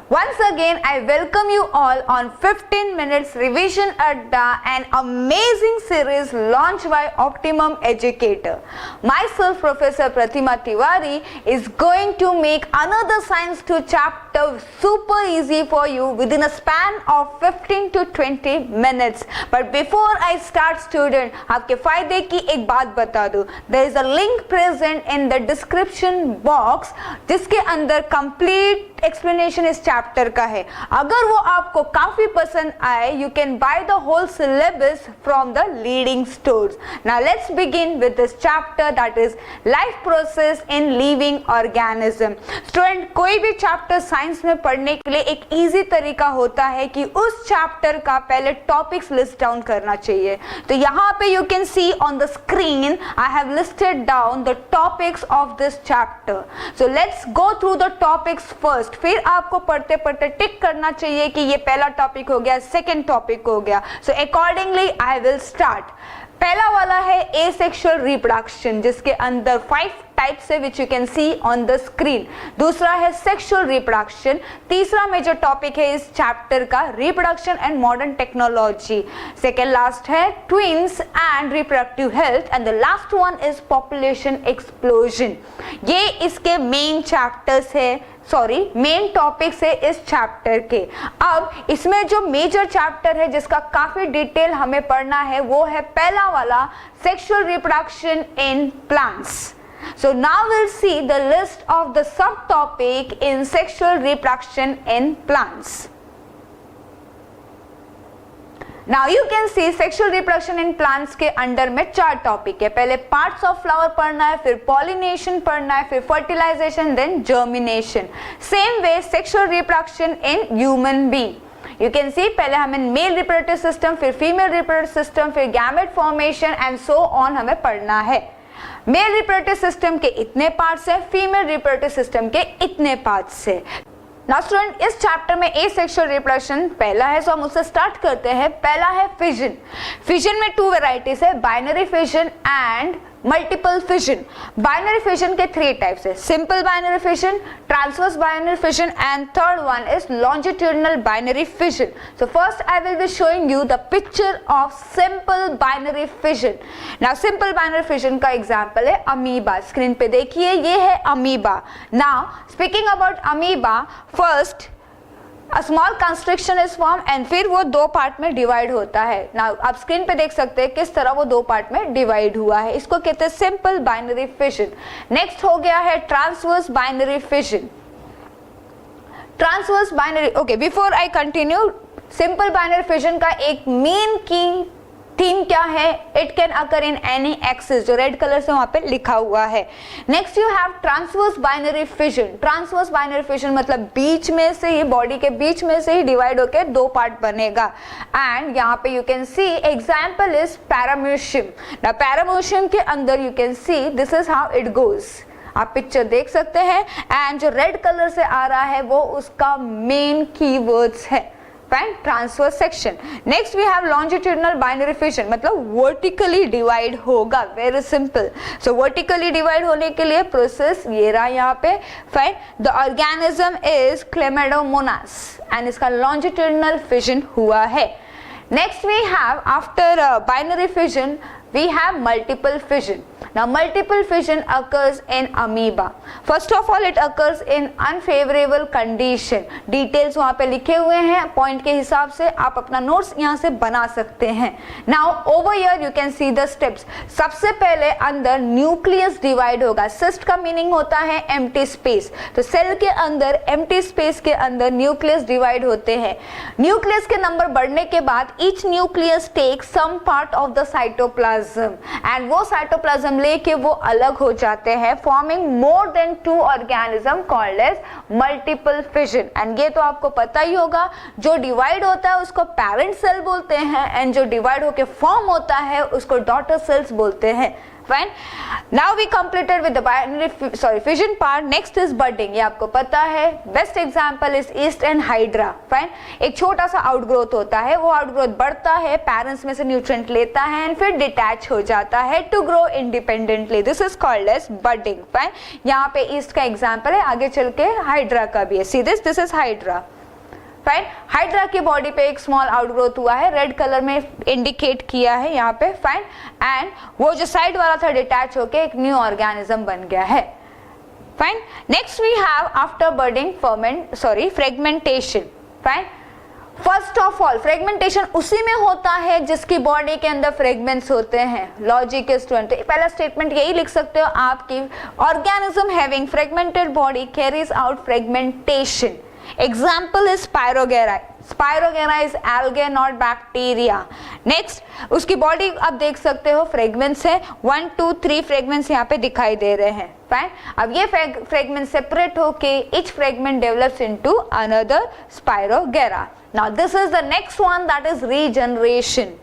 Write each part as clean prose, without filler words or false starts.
Once again, I welcome you all on 15 Minutes Revision Adda, an amazing series launched by Optimum Educator. Myself, Professor Pratima Tiwari, is going to make another Science 2 chapter super easy for you within a span of 15 to 20 minutes. But before I start, student, आपके फायदे की एक बात बता दूं. There is a link present in the description box जिसके अंदर complete explanation इस चैप्टर का है. अगर वो आपको काफी पसंद आए, you can buy the whole syllabus from the leading stores. Now let's begin with this chapter, that is life process in living organism. Student, कोई भी चैप्टर साइंस में पढ़ने के लिए एक इजी तरीका होता है कि उस चैप्टर का पहले टॉपिक्स लिस्ट डाउन करना चाहिए. तो यहाँ पे you can see on the screen I have listed down the topics of this chapter. So let's go through the topics first. फिर आपको पढ़ते पढ़ते टिक करना चाहिए कि ये पहला टॉपिक हो गया, सेकंड टॉपिक हो गया. So accordingly I will start. पहला वाला है एसेक्सुअल रिप्रोडक्शन, जिसके अंदर 5 टाइप्स है which you can see on the screen. दूसरा है सेक्सुअल रिप्रोडक्शन. तीसरा मेजर टॉपिक है इस चैप्टर का reproduction and modern technology. Second last है twins and reproductive health and the last one is population explosion. ये इसके मेन चैप्टर्स है, मेन टॉपिक्स है इस चैप्टर के. अब इसमें जो मेजर चैप्टर है जिसका काफी डिटेल हमें पढ़ना है वो है पहला वाला sexual reproduction in plants. So now we'll see the list of the subtopic in sexual reproduction in plants. Now you can see sexual reproduction in plants के अंडर में 4 टॉपिक है. पहले पार्ट्स ऑफ फ्लावर पढ़ना है, फिर pollination पढ़ना है, फिर fertilisation, then germination. Same way sexual reproduction in human being. You can see पहले हमें मेल रिप्रोडक्टिव सिस्टम, फिर फीमेल रिप्रोडक्टिव सिस्टम, फिर gamete formation and so on हमें पढ़ना है. मेल रिप्रोडक्टिव सिस्टम के इतने पार्ट्स हैं, फीमेल रिप्रोडक्टिव सिस्टम के इतने पार्ट्स हैं. नाउ स्टूडेंट, इस चैप्टर में एसेक्सुअल रिप्रोडक्शन पहला है, सो हम उससे स्टार्ट करते हैं. पहला है फिजन. फिजन में 2 वेराइटीज है, binary fission and multiple fission. Binary fission के 3 टाइप्स है, simple binary fission, transverse binary fission and third one is longitudinal binary fission. So first I will be showing you the picture of simple binary fission. Now simple binary fission का example है amoeba. Screen पे देखिए, ये है amoeba. Now speaking about amoeba, first A small constriction is formed and फिर वो 2 part में divide होता है. Now आप स्क्रीन पे देख सकते हैं किस तरह वो 2 पार्ट में डिवाइड हुआ है. इसको कहते हैं सिंपल बाइनरी फिजन. नेक्स्ट हो गया है transverse binary fission. Transverse binary, okay, before I continue, simple binary fission का एक मेन की थीम क्या है? It can occur in any axis, जो रेड कलर से वहां पे लिखा हुआ है. Next you have transverse binary fission. Transverse binary fission मतलब बीच में से ही, बॉडी के बीच में से ही डिवाइड होकर 2 पार्ट बनेगा. एंड यहाँ पे you can see example is paramecium. ना पैराम्यूशियम के अंदर you can see this is how it goes. आप पिक्चर देख सकते हैं एंड जो रेड कलर से आ रहा है वो उसका मेन कीवर्ड्स है. Fine, transverse section. Next we have longitudinal binary fission, मतलब vertically divide होगा. Very simple. So vertically divide होने के लिए process ये रहा यहाँ पे. Fine. The organism is Chlamydomonas and इसका longitudinal fission हुआ है. Next we have after binary fission we have multiple fission. Now multiple fission occurs in amoeba. First of all it occurs in unfavorable condition. Details वहाँ पे लिखे हुए हैं, point के हिसाब से आप अपना नोट्स यहाँ से बना सकते हैं. Now over here you can see the steps. सबसे पहले अंदर न्यूक्लियस डिवाइड होगा. सिस्ट का मीनिंग होता है एम्प्टी स्पेस. तो सेल के अंदर एम्प्टी स्पेस के अंदर न्यूक्लियस डिवाइड होते हैं. न्यूक्लियस के नंबर बढ़ने के बाद each nucleus take some part of the cytoplasm and वो साइटोप्लाज्म लेके वो अलग हो जाते हैं, forming more than 2 organism called as multiple fission. And ये तो आपको पता ही होगा, जो डिवाइड होता है उसको पेरेंट सेल बोलते हैं एंड जो डिवाइड होके फॉर्म होता है उसको डॉटर सेल्स बोलते हैं. Fine. Now we completed with the binary fission part. Next is budding. ये आपको पता है. Best example is yeast and hydra. Fine. एक छोटा सा outgrowth होता है, वो outgrowth बढ़ता है, parents में से nutrient लेता है and फिर detach हो जाता है to grow independently. This is called as budding. Fine. यहाँ पे yeast का example है, आगे चल के hydra का भी है. See this is hydra. Fine. Hydra की बॉडी पे एक स्मॉल आउटग्रोथ हुआ है, रेड कलर में इंडिकेट किया है यहाँ पे. फाइन. एंड वो जो साइड वाला था डिटैच होके एक न्यू ऑर्गेनिज्म बन गया है. Fine. Next we have after budding fragmentation. Fine. First of all fragmentation उसी में होता है जिसकी बॉडी के अंदर फ्रेगमेंट्स होते हैं. लॉजिक है स्टूडेंट. तो पहला स्टेटमेंट यही लिख सकते हो आपकी, organism having fragmented body carries out fragmentation. Example is Spirogera. Spirogera is algae not bacteria. Next, उसकी बॉडी आप देख सकते हो फ्रेगमेंट्स है, 1 2 3 फ्रेगमेंट्स यहाँ पे दिखाई दे रहे हैं. फाइन. अब ये फ्रेगमेंट सेपरेट होके each fragment develops into another Spirogera. Now this is the next one, that is regeneration.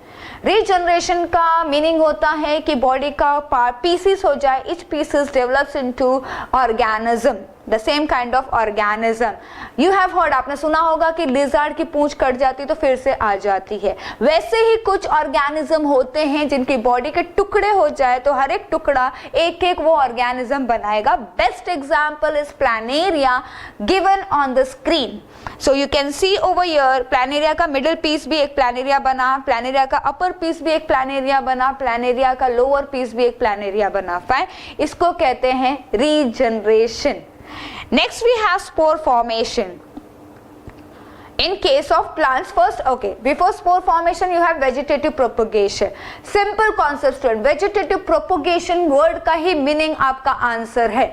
Regeneration का मीनिंग होता है कि बॉडी का पार्ट पीसेस हो जाए, each pieces develops into organism, the same kind of organism. You have heard, आपने सुना होगा कि लिजर्ड की पूंछ कट जाती तो फिर से आ जाती है. वैसे ही कुछ ऑर्गेनिज्म होते हैं जिनकी बॉडी के टुकड़े हो जाए तो हर एक टुकड़ा एक एक वो ऑर्गेनिज्म बनाएगा. Best example is Planaria given on the screen. So you can see over here, Planaria का मिडिल पीस भी एक प्लानेरिया बना, प्लानेरिया का अपर पीस भी एक प्लानेरिया बना, प्लानेरिया का लोअर पीस भी एक प्लानेरिया बना. फाइन. इसको कहते हैं regeneration. Next we have spore formation. In case of plants, first, okay, before spore formation you have vegetative propagation. Simple concept student. Vegetative propagation word का ही meaning आपका answer है.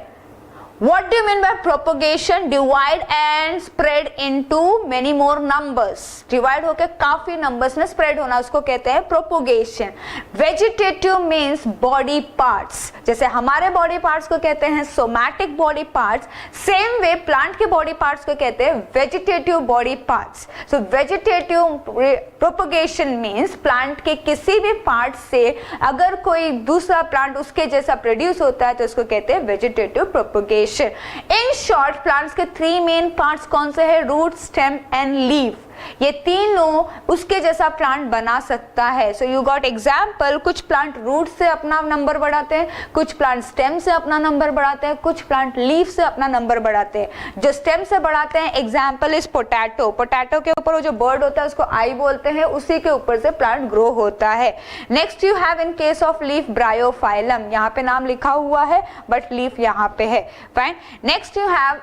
What do you mean by propagation? Divide and spread into many more numbers. Divide होके काफी numbers में spread होना, उसको कहते हैं propagation. Vegetative means body parts. जैसे हमारे body parts को कहते हैं somatic body parts. Same way plant के body parts को कहते हैं vegetative body parts. So vegetative propagation means plant के किसी भी part से अगर कोई दूसरा plant उसके जैसा produce होता है तो उसको कहते हैं vegetative propagation. In short, plants के 3 मेन पार्ट्स कौन से हैं? Root, stem and leaf. ये तीनों उसके जैसा प्लांट बना सकता है. सो यू गॉट एग्जाम्पल, कुछ प्लांट रूट से अपना नंबर बढ़ाते हैं, कुछ प्लांट स्टेम से अपना नंबर बढ़ाते हैं, कुछ प्लांट लीफ से अपना नंबर बढ़ाते हैं. जो स्टेम से बढ़ाते हैं, एग्जाम्पल इज पोटैटो. पोटैटो के ऊपर वो जो बर्ड होता है उसको आई बोलते हैं, उसी के ऊपर से प्लांट ग्रो होता है. Next you have in case of leaf Bryophyllum. यहाँ पे नाम लिखा हुआ है बट लीफ यहाँ पे है. Fine. Next you have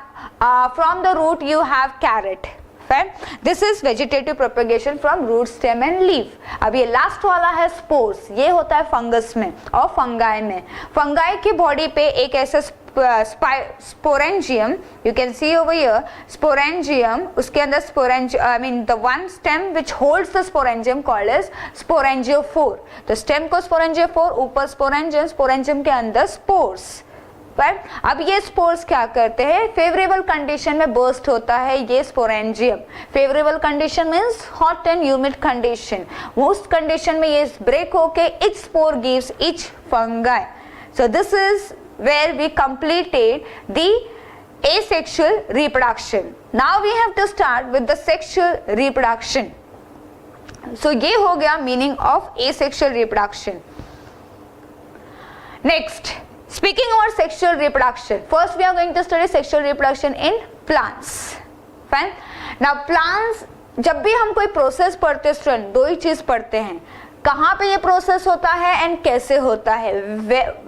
from the root you have carrot. Fine. This is vegetative propagation from root, stem and leaf. अब ये लास्ट वाला है spores. ये होता है फंगस में और फंगाई में. फंगाई की बॉडी पे एक ऐसा sporangium, you can see over here, sporangium, उसके अंदर I mean the one stem which holds the sporangium called as sporangiophore. तो stem को sporangiophore, ऊपर sporangium, sporangium के अंदर spores. अब ये स्पोर्स क्या करते हैं? फेवरेबल कंडीशन में बर्स्ट होता है ये sporangium. Favourable condition means hot and humid condition. उस कंडीशन में ये ब्रेक होके each spore gives each fungi. So this is where we completed the asexual reproduction. Now we have to start with the sexual reproduction. So ये हो गया meaning of asexual reproduction. Next, speaking about sexual reproduction, first we are going to study sexual reproduction in plants. Fine. Now plants, जब भी हम कोई process पढ़ते हैं student, दो ही चीज पढ़ते हैं, कहाँ पे ये प्रोसेस होता है एंड कैसे होता है.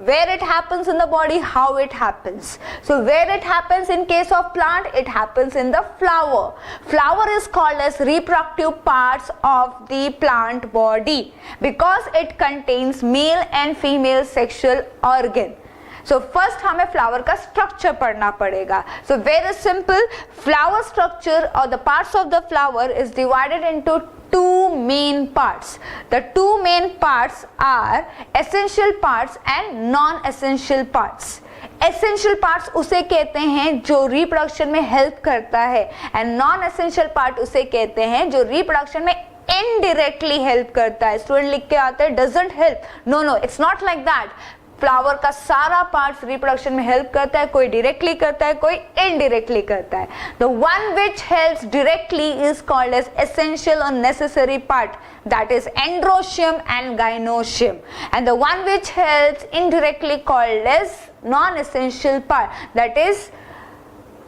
Where it happens in the body, how it happens. So where it happens in case of plant, it happens in the flower. Flower is called as reproductive parts of the plant body because it contains male and female sexual organ. So first हमें flower का structure पढ़ना पड़ेगा. So very simple, flower structure or the parts of the flower is divided into two main parts. The two main parts are essential parts and non-essential parts. Essential parts उसे कहते हैं जो reproduction में help करता है and non-essential part उसे कहते हैं जो reproduction में indirectly help करता है. Student लिख के आते हैं doesn't help. No, it's not like that. Flower का सारा पार्ट्स रिप्रोडक्शन में हेल्प करता है, कोई डायरेक्टली करता है, कोई इनडायरेक्टली करता है. The one which helps directly is called as essential और necessary part, that is androecium and gynoecium, and the one which helps indirectly called as non-essential part, that is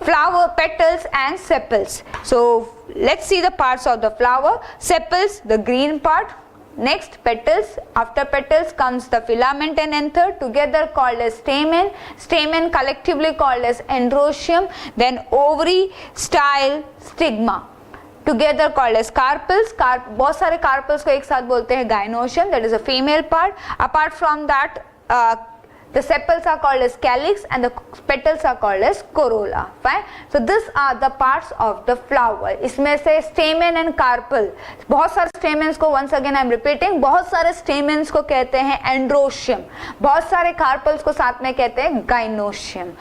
flower petals and sepals. So let's see the parts of the flower. Sepals, the green part. Next, petals. After petals comes the filament and anther, together called as stamen. Stamen collectively called as androecium. Then ovary, style, stigma, together called as carpels. बहुत सारे carpels को एक साथ बोलते हैं gynoecium, that is a female part. Apart from that, the sepals are called as calyx and the petals are called as corolla. Fine. So these are the parts of the flower. इसमें से stamen and carpel, बहुत सारे stamens को once again I am repeating, बहुत सारे stamens को कहते हैं androecium, बहुत सारे carpels को साथ में कहते हैं gynoecium.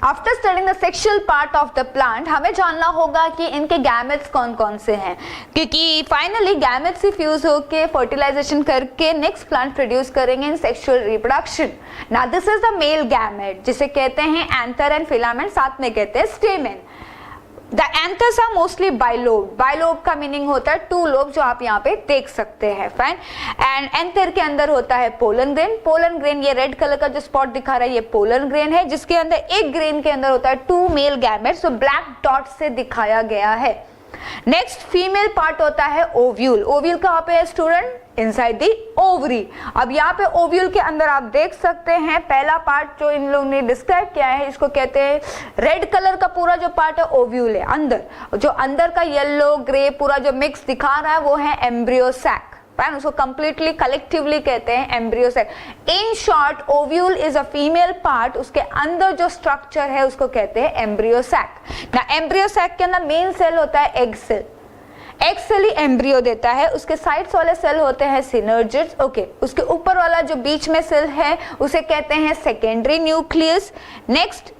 After studying the sexual part of the plant, हमें जानना होगा कि इनके गैमेट्स कौन कौन से हैं, क्योंकि फाइनली गैमेट्स ही फ्यूज होकर फर्टिलाइजेशन करके नेक्स्ट प्लांट प्रोड्यूस करेंगे इन sexual reproduction. Now this is the male gamete जिसे कहते हैं एंथर एंड फिलामेंट, साथ में कहते हैं stamen. The anthers are mostly bilobe. Bilobe का मीनिंग होता है टू लोब, जो आप यहाँ पे देख सकते हैं. फाइन. एंड एंथर के अंदर होता है पोलन ग्रेन. पोलन ग्रेन, ये रेड कलर का जो स्पॉट दिखा रहा है ये पोलन ग्रेन है, जिसके अंदर एक ग्रेन के अंदर होता है टू मेल गैमेट्स, जो ब्लैक डॉट से दिखाया गया है. नेक्स्ट फीमेल पार्ट होता है ओव्यूल. ओव्यूल कहाँ पे है स्टूडेंट? Inside the ovary. अब यहाँ पे ओव्यूल के अंदर आप देख सकते हैं पहला पार्ट जो इन लोगों ने डिस्क्राइब किया है, इसको कहते हैं रेड कलर का पूरा जो पार्ट है ओव्यूल है. अंदर जो अंदर का येलो ग्रे पूरा जो मिक्स दिखा रहा है वो है एम्ब्रियो सैक. फाइन. उसको कंप्लीटली कलेक्टिवली कहते हैं embryo sac. In short ovule is a female part, उसके अंदर जो स्ट्रक्चर है उसको कहते हैं एम्ब्रियो सैक. ना एम्ब्रियो सैक के अंदर मेन सेल होता है एग सेल. एग सेल ही एम्ब्रियो देता है. उसके साइड्स वाले सेल होते हैं सिनर्जिड्स. ओके. उसके ऊपर वाला जो बीच में सेल है उसे कहते हैं सेकेंडरी न्यूक्लियस. नेक्स्ट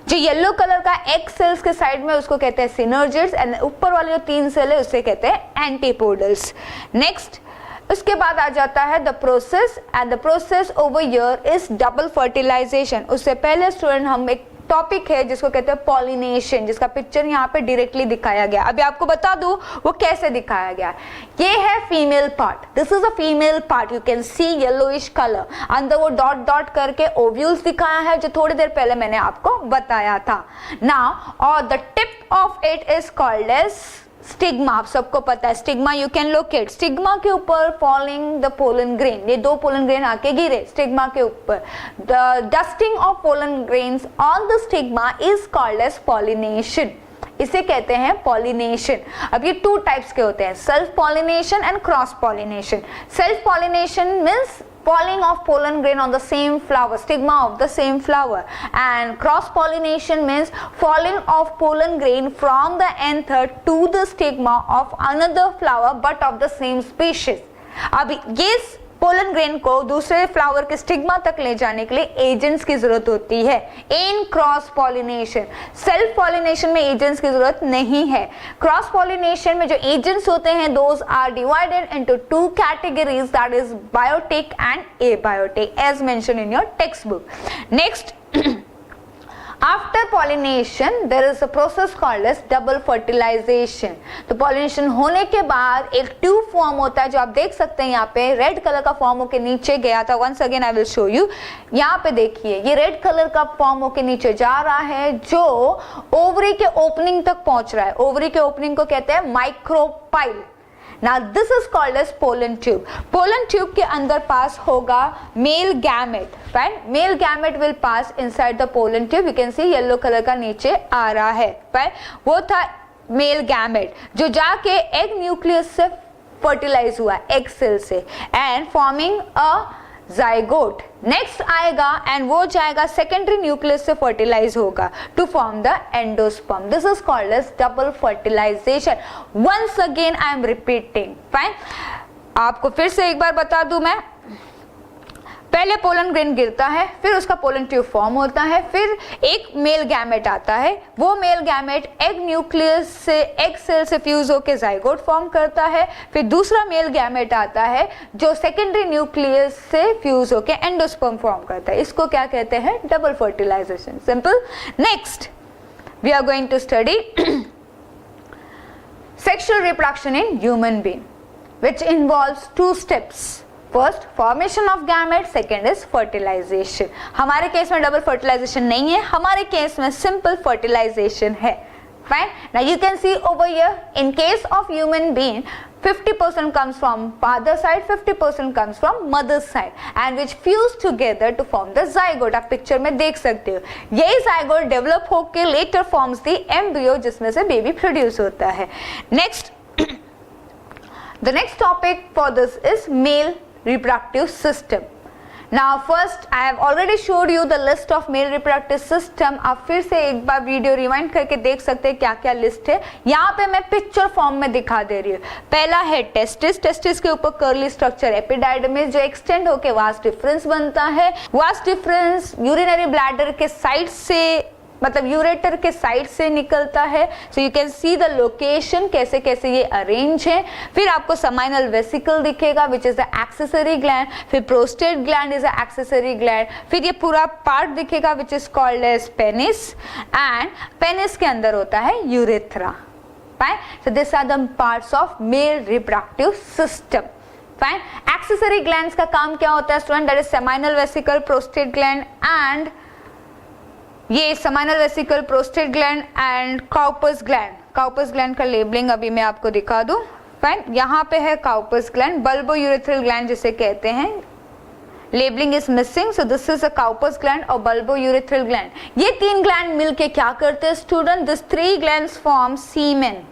जो येलो कलर का एग सेल्स के साइड में उसको कहते हैं सिनर्जिड्स, एंड ऊपर वाले जो तीन सेल है उसे कहते हैं एंटीपोडल्स. नेक्स्ट उसके बाद आ जाता है the process, and the process over here is double fertilisation. उससे पहले स्टूडेंट हम एक टॉपिक है जिसको कहते हैं पॉलिनेशन, जिसका पिक्चर यहाँ पे डायरेक्टली दिखाया गया. अभी आपको बता दूं वो कैसे दिखाया गया. ये है female part. This is a female part. You can C yellowish colour. अंदर वो डॉट डॉट करके ओव्यूल्स दिखाया है जो थोड़ी देर पहले मैंने आपको बताया था. नाउ और the tip of it is called as stigma. आप सबको पता है stigma you can locate. Stigma के ऊपर फॉलिंग द पोलन ग्रेन, ये दो पोलन ग्रेन आके गिरे स्टिग्मा के ऊपर. The dusting of pollen grains on the stigma is called as pollination. इसे कहते हैं पॉलिनेशन. अब ये टू टाइप्स के होते हैं, self pollination and cross pollination. Self pollination means falling of pollen grain on the same flower, stigma of the same flower, and cross pollination means falling of pollen grain from the anther to the stigma of another flower but of the same species. अब ये pollen grain को दूसरे flower के stigma तक ले जाने के लिए एजेंट्स की जरूरत होती है इन क्रॉस पॉलिनेशन. सेल्फ पॉलिनेशन में एजेंट्स की जरूरत नहीं है. क्रॉस पॉलिनेशन में जो एजेंट्स होते हैं those are divided into two categories, that is biotic and abiotic as mentioned in your textbook. Next after pollination there is a process called as double fertilisation. तो pollination होने के बाद एक tube form होता है जो आप देख सकते हैं यहाँ पे रेड कलर का फॉर्म होके नीचे गया था. Once again I will show you. यहाँ पे देखिए ये रेड कलर का फॉर्म होके नीचे जा रहा है जो ओवरी के ओपनिंग तक पहुंच रहा है. ओवरी के ओपनिंग को कहते हैं micropyle. Now this is called as pollen tube. Pollen tube के अंदर पास होगा male gamete. Right? Male gamete will pass inside the pollen tube. You can see yellow color का नीचे आ रहा है. Right? वो था male gamete जो जाके egg nucleus से fertilize हुआ egg cell से and forming a zygote. Next आएगा एंड वो जाएगा सेकेंडरी न्यूक्लियस से फर्टिलाइज होगा to form the endosperm. This is called as double fertilisation. Once again I am repeating. Fine. आपको फिर से एक बार बता दूं मैं, पहले पोलन ग्रेन गिरता है, फिर उसका पोलन ट्यूब फॉर्म होता है, फिर एक मेल गैमेट आता है, वो मेल गैमेट एग न्यूक्लियस से, एग सेल से फ्यूज होकर जाइगोट फॉर्म करता है, फिर दूसरा मेल गैमेट आता है जो सेकेंडरी न्यूक्लियस से फ्यूज होकर एंडोस्पर्म फॉर्म करता है। इसको क्या कहते हैं? Double fertilisation. Simple. Next we are going to study sexual reproduction in human being, which involves two steps. First, formation of gamete, second is fertilization. हमारे केस में डबल फर्टिलाइजेशन नहीं है, हमारे केस में सिंपल फर्टिलाइजेशन है. Fine. Now you can see over here, in case of human being, 50% comes from father side, 50% comes from mother side, and which fuse together to form the zygote. आप picture में देख सकते हो. यही zygote develop होके later forms the embryo, जिसमें से baby produce होता है. Next, the next topic for this is male reproductive system. Now first I have already showed you the list of male reproductive system. आप फिर से एक बार video rewind करके देख सकते हैं क्या क्या लिस्ट है. यहाँ पे मैं पिक्चर फॉर्म में दिखा दे रही हूँ. पहला है टेस्टिस. टेस्टिस के ऊपर कर्ली स्ट्रक्चर एपिडाइडमिस जो एक्सटेंड होके वास डिफरेंस बनता है. वास डिफरेंस यूरिनरी ब्लैडर के साइड से, मतलब यूरेटर के साइड से निकलता है. So you can see the location कैसे कैसे ये अरेंज है. फिर आपको समाइनल वेसिकल दिखेगा which is the accessory gland. फिर prostate gland is the accessory gland. फिर ये पूरा पार्ट दिखेगा which is called as penis, and penis के अंदर होता है urethra. Fine. So this are the parts of male reproductive system. Fine. Accessory glands का काम क्या होता है student? That is seminal vesicle, prostate gland, and ये seminal vesicle, prostate gland and Cowper's gland. Cowper's gland का labelling अभी मैं आपको दिखा दूं. फाइन. यहाँ पे है Cowper's gland, bulbourethral gland जिसे कहते हैं. Labelling is missing, so this is a Cowper's gland और बल्बो यूरेथ्रल ग्लैंड. ये तीन ग्लैंड मिलके क्या करते हैं student? This three glands form semen.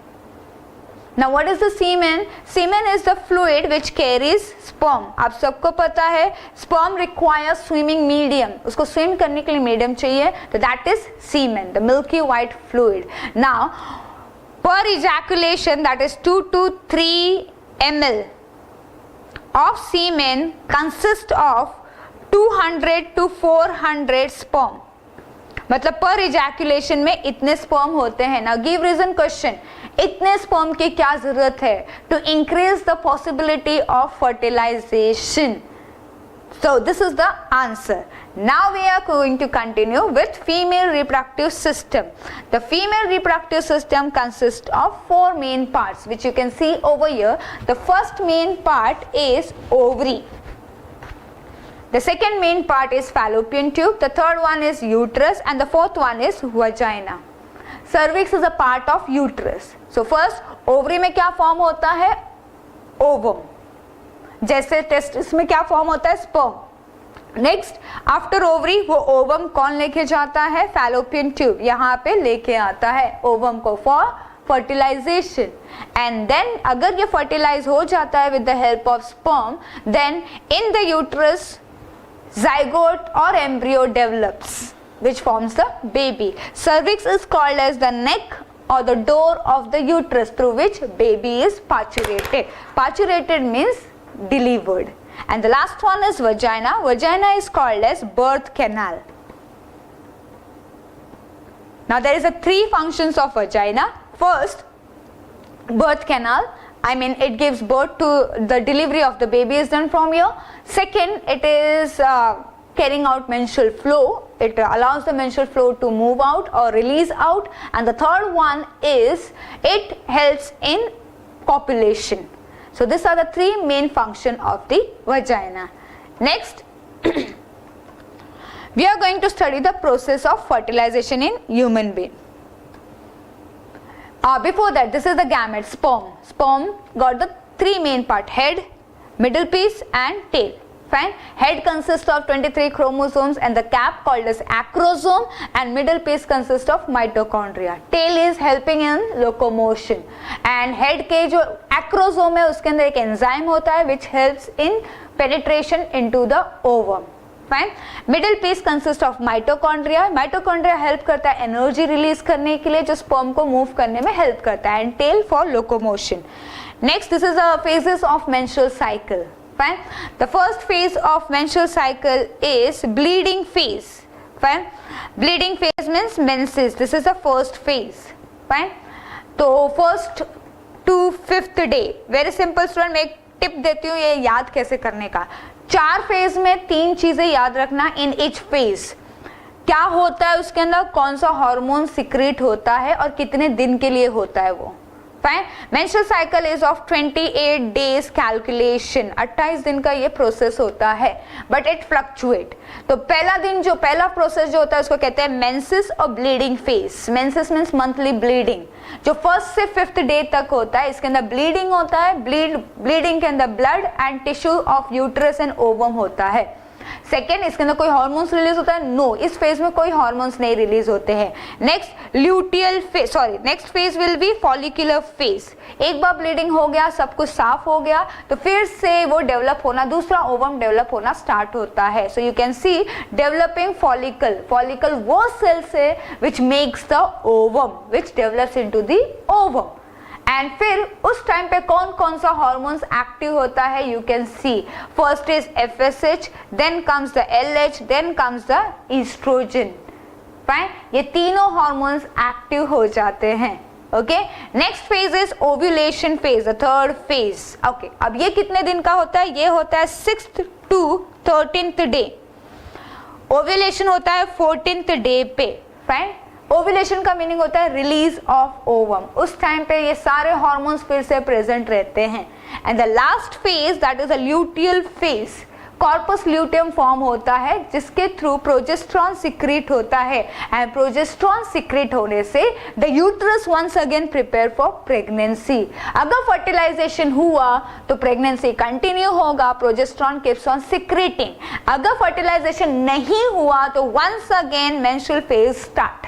Now what is the semen? Semen is the fluid which carries sperm. आप सबको पता है sperm requires swimming medium. उसको swim करने के लिए medium चाहिए, तो that is semen, the milky white fluid. Now per ejaculation, that is 2 to 3 ml of semen consist of 200 to 400 sperm. मतलब पर इजैकुलेशन में इतने स्पर्म होते हैं. ना गिव रीजन क्वेश्चन. इतने स्पर्म की क्या जरूरत है? To increase the possibility of fertilisation. So this is the answer. Now we are going to continue with female reproductive system. The female reproductive system consist of 4 main parts which you can see over here. The first main part is ovary. The second main part is fallopian tube, the third one is uterus, and the fourth one is vagina. Cervix is a part of uterus. So first, ovary में क्या form होता है? Ovum. जैसे testis में क्या form होता है? Sperm. Next, after ovary वो ovum कौन लेके जाता है? Fallopian tube यहाँ पे लेके आता है ovum को for fertilization. And then अगर ये fertilize हो जाता है with the help of sperm, then in the uterus zygote or embryo develops which forms the baby. Cervix is called as the neck or the door of the uterus through which baby is parturated. Parturated means delivered. And the last one is vagina. Vagina is called as birth canal. Now there is a 3 functions of vagina. First, birth canal. I mean it gives birth to the delivery of the baby is done from here. Second, it is carrying out menstrual flow. It allows the menstrual flow to move out or release out. And the third one is it helps in copulation. So these are the 3 main functions of the vagina. Next, we are going to study the process of fertilization in human being. Before that, this is the gamete, sperm. Sperm got the 3 main part: head, middle piece and tail. Fine. Head consists of 23 chromosomes and the cap called as acrosome, and middle piece consists of mitochondria. Tail is helping in locomotion, and head के जो acrosome है उसके अंदर एक enzyme होता है which helps in penetration into the ovum. Fine. Middle piece consists of mitochondria. Mitochondria help करता है energy release करने के लिए, जो sperm को move करने में help करता है, and tail for locomotion. Next, this is the phases of menstrual cycle. Fine. The first phase of menstrual cycle is bleeding phase. Fine. Bleeding phase means menses. This is the first phase. Fine. तो first to 5th day. Very simple student. मैं एक tip देती हूँ ये याद कैसे करने का. 4 फेज में 3 चीजें याद रखना in each phase. क्या होता है उसके अंदर, कौन सा हार्मोन सिक्रेट होता है और कितने दिन के लिए होता है वो. Fine. Menstrual cycle is of 28 days calculation. 28 दिन का ये प्रोसेस होता है, बट इट फ्लक्चुएट. तो पहला प्रोसेस जो होता है उसको कहते हैं मेंसेस और bleeding phase. Menses means monthly bleeding, जो 1st से 5th डे तक होता है. इसके अंदर ब्लीडिंग होता है. ब्लीडिंग के अंदर blood and tissue of uterus and ovum होता है. सेकेंड, इसके अंदर कोई हार्मोन्स रिलीज होता है? नो, इस फेज में कोई हार्मोन्स नहीं रिलीज होते हैं. Next luteal phase, next phase will be follicular phase. एक बार ब्लीडिंग हो गया, सब कुछ साफ हो गया, तो फिर से वो डेवलप होना, दूसरा ओवम डेवलप होना स्टार्ट होता है. So you can C developing follicle. Follicle वो सेल्स है which makes the ovum, which develops into the ovum. And फिर उस टाइम पे कौन कौन सा हार्मोन्स एक्टिव होता है, you can see. First is FSH, then comes the LH, then comes the oestrogen. Fine. ये तीनों हार्मोन्स एक्टिव हो जाते हैं. Okay. Next phase is ovulation phase, the third phase. Okay, अब ये कितने दिन का होता है? ये होता है 6th to 13th day. Ovulation होता है 14th डे पे. फाइन. ओव्यूलेशन का मीनिंग होता है रिलीज ऑफ ओवम. उस टाइम पे ये सारे हार्मोन्स फिर से प्रेजेंट रहते हैं. And the last phase that is a luteal phase. Corpus luteum form होता है जिसके थ्रू प्रोजेस्टेरॉन सिक्रेट होता है. एंड प्रोजेस्टेरॉन सिक्रेट होने से the uterus once again prepare for pregnancy. अगर फर्टिलाइजेशन हुआ तो प्रेगनेंसी कंटिन्यू होगा, प्रोजेस्टेरॉन कीप्स ऑन सिक्रेटिंग. अगर फर्टिलाइजेशन नहीं हुआ तो once again menstrual phase start.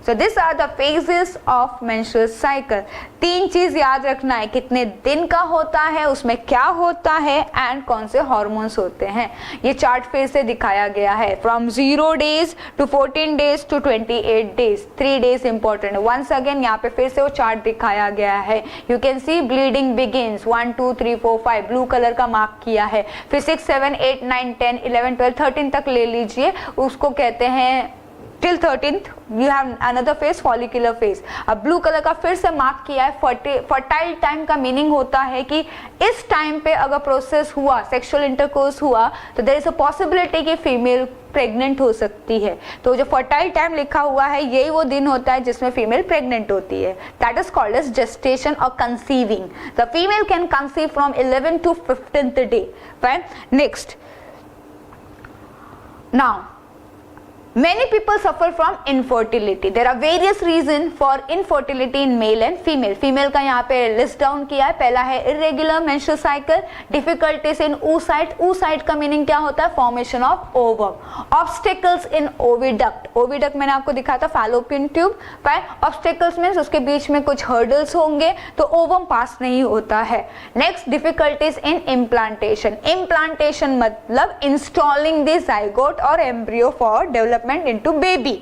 So these are the phases of menstrual cycle. 3 चीज याद रखना है, कितने दिन का होता है, उसमें क्या होता है एंड कौन से हार्मोन्स होते हैं. ये चार्ट फेज से दिखाया गया है. From 0 days to 14 days to 28 days. 3 days important है. वंस अगेन यहाँ पे फिर से वो चार्ट दिखाया गया है. You can C bleeding begins 1 2 3 4 5 blue colour का मार्क किया है. फिर 6 7 8 9 10 11 12 13 तक ले लीजिए, उसको कहते हैं till 13th you have another phase, follicular phase. अब ब्लू कलर का फिर से मार्क किया है. फर्टाइल टाइम का मीनिंग होता है कि इस टाइम पे अगर प्रोसेस हुआ, सेक्सुअल इंटरकोर्स हुआ, तो देयर इज अ पॉसिबिलिटी कि फीमेल प्रेग्नेंट हो सकती है. तो जो फर्टाइल टाइम लिखा हुआ है यही वो दिन होता है जिसमें फीमेल प्रेग्नेंट होती है. That is called as gestation और conceiving. The female can conceive from 11 to 15th day. Fine. Next, now many people suffer from infertility. There are various reasons for infertility in male and female. Female का यहाँ पे list down किया है. पहला है irregular menstrual cycle, difficulties in oocyte. oocyte का meaning क्या होता है? formation of ovum. obstacles in oviduct. oviduct मैंने आपको दिखाया था, fallopian tube. obstacles means उसके बीच में कुछ hurdles होंगे तो ovum पास नहीं होता है. next, difficulties in implantation. implantation मतलब installing the zygote or embryo for development into baby.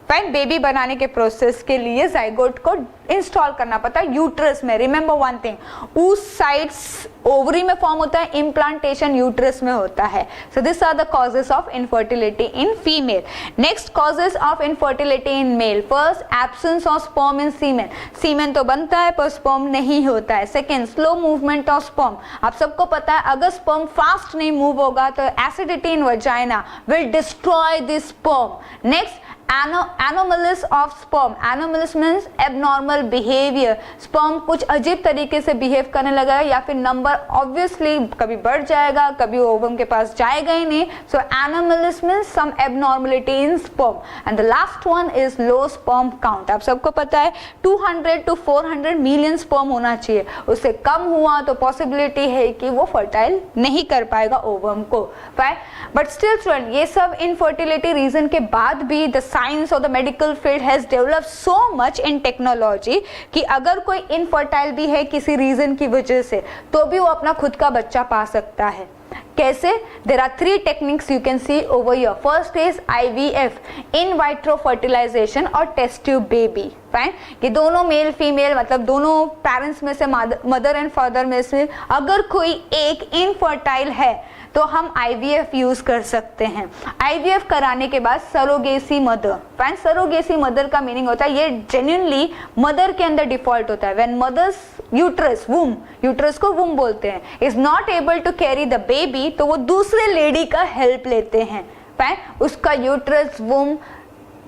Fine. Baby बनाने के प्रोसेस के लिए जाइगोट को इंस्टॉल करना पड़ता है यूट्रस में. रिमेंबर वन थिंग, उस साइड्स ओवरी में फॉर्म होता है, इम्प्लांटेशन यूट्रस में होता है. So this are the causes of infertility in female. Next, causes of infertility in male. First, absence of sperm in semen. Semen तो बनता है पर स्पर्म नहीं होता है. Second, slow movement of sperm. आप सबको पता है अगर स्पर्म फास्ट नहीं मूव होगा तो acidity in vagina will destroy this sperm. Next, anomalous of sperm. anomalous means abnormal behavior. sperm कुछ अजीब तरीके से बिहेव करने लगा है या फिर नंबर ऑब्वियसली कभी बढ़ जाएगा, कभी ओवम के पास जाएगा ही नहीं. so anomalous means some abnormality in sperm. and the last one is low sperm count. आप सबको पता है 200 to 400 मिलियन sperm होना चाहिए. उससे कम हुआ तो पॉसिबिलिटी है कि वो फर्टाइल नहीं कर पाएगा ओवम को. बट स्टिल स्टूडेंट, ये सब इनफर्टिलिटी रीजन के बाद भी द साइंस और the medical field has developed so much in technology कि अगर कोई इनफर्टाइल भी है किसी रीजन की वजह से तो भी वो अपना खुद का बच्चा पा सकता है. कैसे? There are 3 techniques you can see over here. First is IVF, in vitro fertilisation और टेस्ट ट्यूब बेबी. फाइन, ये दोनों मेल फीमेल मतलब दोनों पेरेंट्स में से मदर एंड फादर में से अगर कोई एक इनफर्टाइल है तो हम IVF यूज कर सकते हैं. IVF कराने के बाद surrogacy mother. Fine, surrogacy mother का मीनिंग होता है ये जेन्युइनली मदर के अंदर डिफॉल्ट होता है. When mother's uterus, womb, uterus को वूम बोलते हैं, is not able to carry the baby, तो वो दूसरे लेडी का हेल्प लेते हैं. फाइन, उसका यूट्रस वूम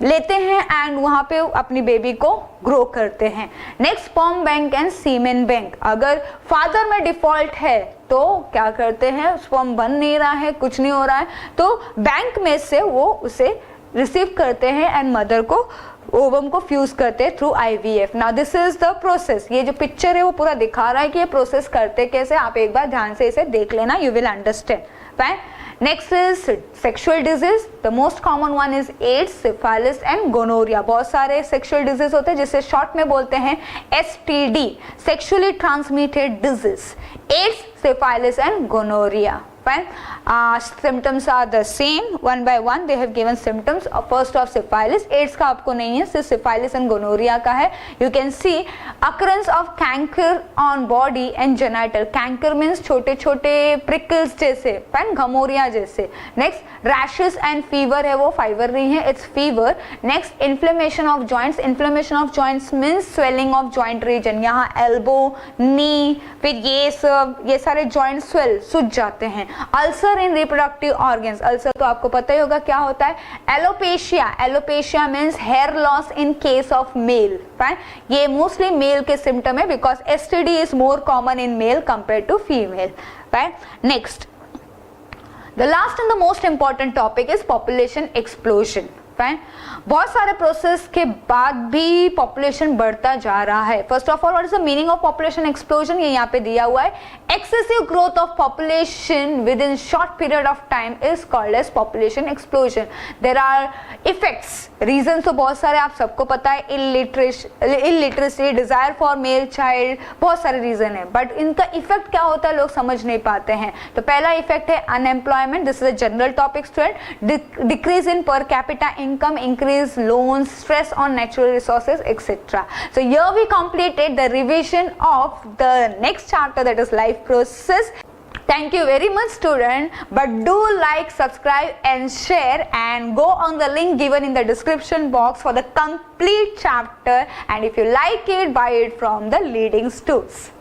लेते हैं एंड वहां पे अपनी बेबी को ग्रो करते हैं. Next, sperm bank and semen bank. अगर फादर में डिफॉल्ट है तो क्या करते हैं, स्पर्म बन नहीं रहा है, कुछ नहीं हो रहा है, तो बैंक में से वो उसे रिसीव करते हैं एंड मदर को ओवम को फ्यूज करते हैं through IVF. Now this is the process. ये जो पिक्चर है वो पूरा दिखा रहा है कि ये प्रोसेस करते कैसे. आप एक बार ध्यान से इसे देख लेना, you will understand. Fine, next is sexual disease. The most common one is AIDS, syphilis and gonorrhoea. बहुत सारे सेक्सुअल डिजीज होते हैं जिसे शॉर्ट में बोलते हैं STD, sexually transmitted disease. AIDS, syphilis and gonorrhea. Fine. Symptoms are the same. One by one they have given symptoms. First of syphilis. AIDS का आपको नहीं है, सिर्फ syphilis and gonorrhea का है. You can see occurrence of canker on body and genital. Canker means छोटे छोटे prickles जैसे. Fine. घमोरिया जैसे. Next, rashes and fever है, वो fever नहीं है, it's fever. Next, inflammation of joints. Inflammation of joints means swelling of joint region. यहाँ elbow, knee, फिर ये सारे जॉइंट स्वेल, सूज जाते हैं. Ulcer in reproductive organs. Ulcer तो आपको पता ही होगा क्या होता है. Alopecia. Alopecia means hair loss in case of male. Fine, ये मोस्टली मेल के सिम्टम है because STD is more common in male compare to female. Fine, next, the last and the most important topic is population explosion. Fine, बहुत सारे process के बाद भी population बढ़ता जा रहा है. First of all, what is the meaning of population explosion? ये यहाँ पे दिया हुआ है. Excessive growth of population within short period of time is called as population explosion. There are effects, reason तो बहुत सारे आप सबको पता है. Illiteracy, desire for male child, बहुत सारे रीजन है, बट इनका इफेक्ट क्या होता है लोग समझ नहीं पाते हैं. तो पहला इफेक्ट है unemployment. This is a general topic student. Decrease in per capita income, increase loans, stress on natural resources, etc. So here we completed the revision of the next chapter, that is life process. Thank you very much student, but do like, subscribe and share and go on the link given in the description box for the complete chapter, and if you like it, buy it from the leading stores.